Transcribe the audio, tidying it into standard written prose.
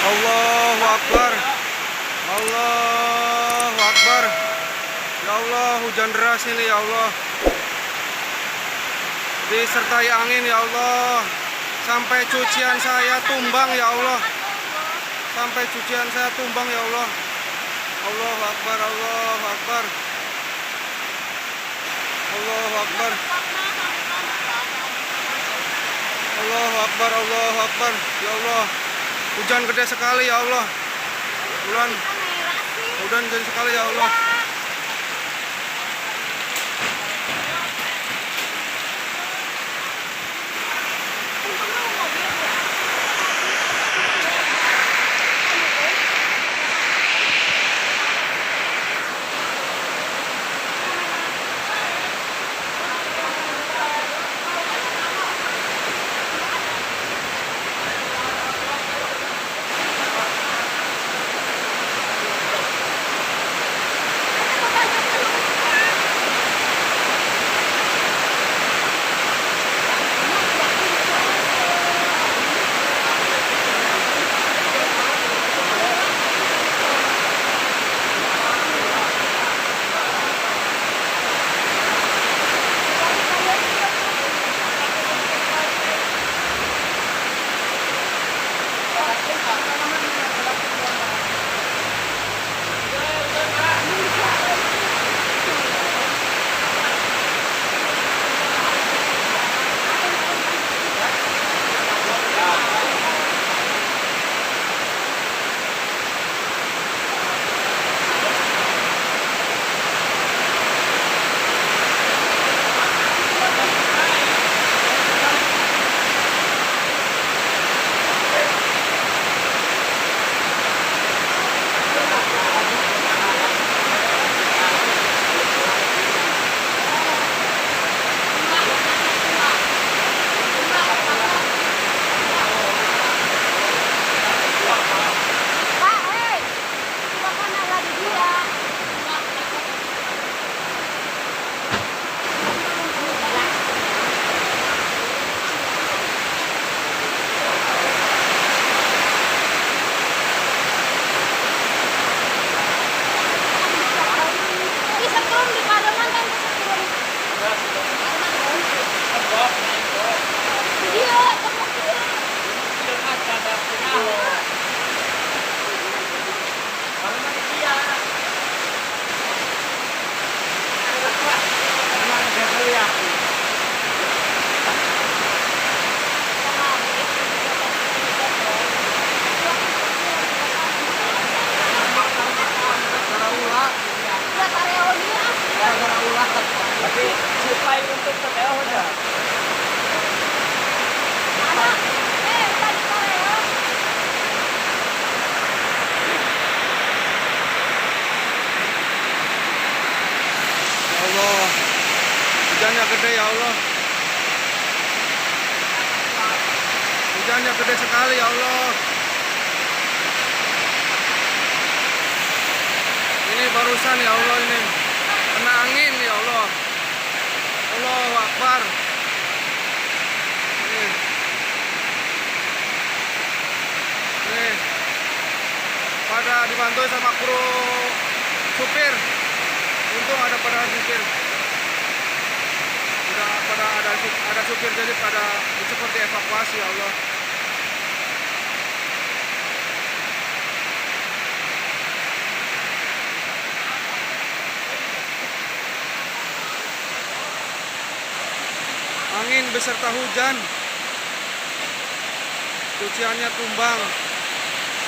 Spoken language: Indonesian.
Allahu Akbar. Allahu Akbar. Ya Allah, hujan deras ini ya Allah. Disertai angin ya Allah. Sampai cucian saya tumbang ya Allah. Sampai cucian saya tumbang ya Allah. Allahu Akbar, Allahu Akbar. Allahu Akbar. Allahu Akbar, Allahu Akbar. Ya Allah, hujan gede sekali ya Allah. Hujan gede sekali ya Allah. Tapi supaya untuk terteo aja. Ya Allah, hujannya gede ya Allah. Hujannya gede sekali ya Allah. Ini barusan ya Allah, ini kena angin ya Allah. Allahu Akbar. Nih, pada dibantu sama kru supir. Untung ada pada supir. Sudah pada ada supir, jadi pada seperti evakuasi ya Allah. Angin beserta hujan, cuciannya tumbang.